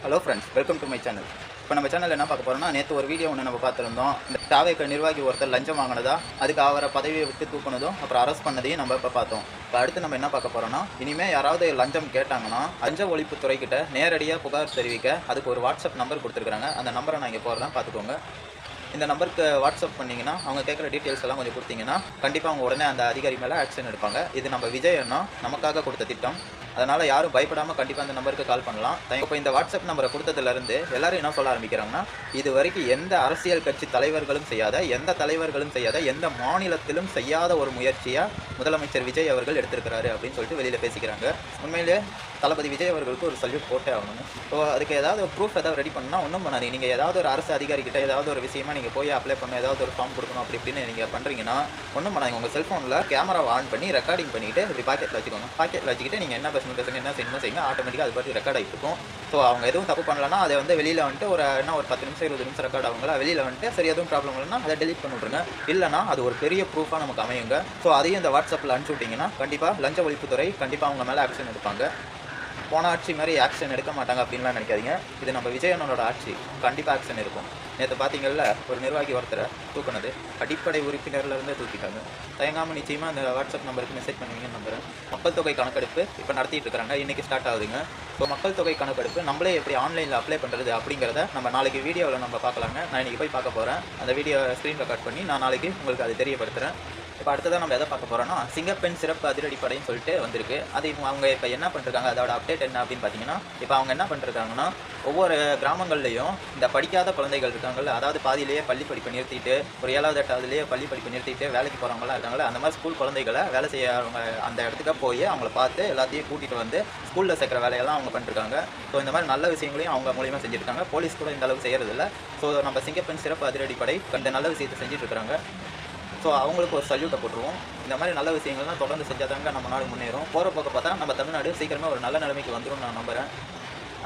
Hello friends, welcome to my channel. இப்போ நம்ம சேனலில் என்ன பார்க்க போகிறோம்னா, நேற்று ஒரு வீடியோ ஒன்று நம்ம பார்த்துருந்தோம். இந்த தாவேக நிர்வாகி ஒருத்தர் லஞ்சம் வாங்கினதா, அதுக்கு அவரை பதவியை விட்டு தூக்குனதும் அப்புறம் அரெஸ்ட் பண்ணதையும் நம்ம இப்போ பார்த்தோம். இப்போ அடுத்து நம்ம என்ன பார்க்க போகிறோம்னா, இனிமேல் யாராவது லஞ்சம் கேட்டாங்கன்னா லஞ்ச ஒழிப்புத்துறைக்கிட்ட நேரடியாக புகார் தெரிவிக்க அதுக்கு ஒரு வாட்ஸ்அப் நம்பர் கொடுத்துருக்குறாங்க. அந்த நம்பரை நான் இங்கே போடுறேன், பார்த்துக்கோங்க. இந்த நம்பருக்கு வாட்ஸ்அப் பண்ணிங்கன்னா அவங்க கேட்குற டீட்டெயில்ஸ் எல்லாம் கொஞ்சம் கொடுத்தீங்கன்னா கண்டிப்பாக அவங்க உடனே அந்த அதிகாரி மேலே ஆக்ஷன் எடுப்பாங்க. இது நம்ம விஜய் அண்ணா நமக்காக கொடுத்த திட்டம். அதனால் யாரும் பயப்படாமல் கண்டிப்பாக அந்த நம்பருக்கு கால் பண்ணலாம். இப்போ இந்த வாட்ஸ்அப் நம்பரை கொடுத்ததுலேருந்து எல்லாரும் என்ன சொல்ல ஆரம்பிக்கிறாங்கன்னா, இது வரைக்கும் எந்த அரசியல் கட்சி தலைவர்களும் செய்யாத, எந்த தலைவர்களும் செய்யாத, எந்த மாநிலத்திலும் செய்யாத ஒரு முயற்சியாக முதலமைச்சர் விஜய் அவர்கள் எடுத்திருக்கிறாரு அப்படின்னு சொல்லிட்டு வெளியில் பேசிக்கிறாங்க. உண்மையிலே தளபதி விஜய் அவர்களுக்கு ஒரு சல்யூட் போட்டே ஆகணும். ஸோ அதுக்கு ஏதாவது ஒரு ப்ரூஃப் ஏதாவது ரெடி பண்ணால் ஒன்றும் பண்ணாதீங்க. நீங்கள் ஏதாவது ஒரு அரசு அதிகாரிகிட்ட ஏதாவது ஒரு விஷயமா நீங்கள் போய் அப்ளை பண்ணணும், ஏதாவது ஒரு ஃபார்ம் கொடுக்கணும் அப்படி இப்படின்னு நீங்கள் பண்ணுறீங்கன்னா ஒன்றும் பண்ணாதீங்க. உங்கள் செல்ஃபோனில் கேமராவை ஆன் பண்ணி ரெக்கார்டிங் பண்ணிவிட்டு இப்படி பாக்கெட்டில் வச்சுக்கோங்க. பாக்கெட்டில் வச்சுக்கிட்டு நீங்கள் என்ன பேசுங்க என்ன செய்யணும் ஆட்டோமேட்டிக்காக அது பார்த்து ரெக்கார்ட் ஆகிட்டு இருக்கும். ஸோ அவங்க எதுவும் தப்பு பண்ணலன்னா அதை வந்து வெளியில் வந்துட்டு ஒரு 10 நிமிஷம் 20 நிமிஷம் ரெக்கார்ட் ஆகுங்களா, வெளியில் வந்துட்டு சரி எதுவும் ப்ராப்ளம் இல்லைன்னா அதை டெலிட் பண்ணி விட்ருங்க. இல்லைனா அது ஒரு பெரிய ப்ரூஃபாக நமக்கு அமையுங்க. ஸோ அதையும் இந்த வாட்ஸ்அப்பில் அனுப்பிச்சு விட்டிங்கன்னா கண்டிப்பாக லஞ்ச ஒழிப்புத்துறை கண்டிப்பாக அவங்க மேலே ஆக்ஷன் எடுப்பாங்க. போன ஆட்சி மாதிரி ஆக்ஷன் எடுக்க மாட்டாங்க அப்படின்லாம் நினைக்காதீங்க. இது நம்ம விஜய் அண்ணனோட ஆட்சி, கண்டிப்பாக ஆக்ஷன் இருக்கும். நேற்று பார்த்தீங்கல்ல, ஒரு நிர்வாகி ஒருத்தரை தூக்குனது அடிப்படை உறுப்பினர்லேருந்தே தூக்கிட்டாங்க. தயங்காமல் நிச்சயமாக அந்த வாட்ஸ்அப் நம்பருக்கு மெசேஜ் பண்ணுவீங்கன்னு நம்புகிறேன். மக்கள் தொகை கணக்கெடுப்பு இப்போ நடத்திட்டு இருக்கிறாங்க, இன்றைக்கி ஸ்டார்ட் ஆகுதுங்க. ஸோ மக்கள் தொகை கணக்கெடுப்பு நம்மளே எப்படி ஆன்லைனில் அப்ளை பண்ணுறது அப்படிங்கிறத நம்ம நாளைக்கு வீடியோவில் நம்ம பார்க்கலாங்க. நான் இன்றைக்கி போய் பார்க்க போகிறேன். அந்த வீடியோ ஸ்க்ரீன் ரெக்கார்ட் பண்ணி நான் நாளைக்கு உங்களுக்கு அதை தெரியப்படுத்துகிறேன். இப்போ அடுத்ததான் நம்ம எதை பார்க்க போகிறோம்னா, சிங்கப்பெண் சிறப்பு அதிரடிப்படைன்னு சொல்லிட்டு வந்திருக்கு. அது அவங்க இப்போ என்ன பண்ணுறாங்க, அதோட அப்டேட் என்ன அப்படின்னு பார்த்தீங்கன்னா, இப்போ அவங்க என்ன பண்ணுறாங்கன்னா, ஒவ்வொரு கிராமங்கள்லையும் இந்த படிக்காத குழந்தைகள் இருக்காங்கல்ல, அதாவது பாதியிலேயே பள்ளி படிப்பை நிறுத்திட்டு ஒரு 7வது 8வதுலேயே பள்ளி படிப்பை நிறுத்திட்டு வேலைக்கு போகிறவங்களாம் இருக்காங்களா, அந்த மாதிரி ஸ்கூல் குழந்தைகளை வேலை செய்யறவங்க அந்த இடத்துக்கு போய் அவங்கள பார்த்து எல்லாத்தையும் கூட்டிகிட்டு வந்து ஸ்கூலில் சேர்க்குற வேலையெல்லாம் அவங்க பண்ணிருக்காங்க. ஸோ இந்த மாதிரி நல்ல விஷயங்களையும் அவங்க மூலியமாக செஞ்சுருக்காங்க. போலீஸ் கூட இந்த அளவுக்கு செய்கிறதில்ல. ஸோ நம்ம சிங்கப்பெண் சிறப்பு அதிரடிப்படை இந்த நல்ல விஷயத்தை செஞ்சுட்டு இருக்காங்க. ஸோ அவங்களுக்கு ஒரு சல்யூட்டை போட்டுருவோம். இந்த மாதிரி நல்ல விஷயங்கள்லாம் தொடர்ந்து செஞ்சாதாங்க நம்ம நாடு முன்னேறும். போகிற போக்க பார்த்தா நம்ம தமிழ்நாடு சீக்கிரமாக ஒரு நல்ல நிலைமைக்கு வந்துடும் நான் நம்புகிறேன்.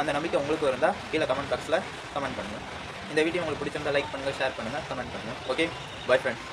அந்த நம்பிக்கை உங்களுக்கு இருந்தால் கீழே கமெண்ட் பாக்ஸில் கமெண்ட் பண்ணுங்கள். இந்த வீடியோ உங்களுக்கு பிடிச்சிருந்தால் லைக் பண்ணுங்கள், ஷேர் பண்ணுங்கள், கமெண்ட் பண்ணுங்கள். Okay, bye friends.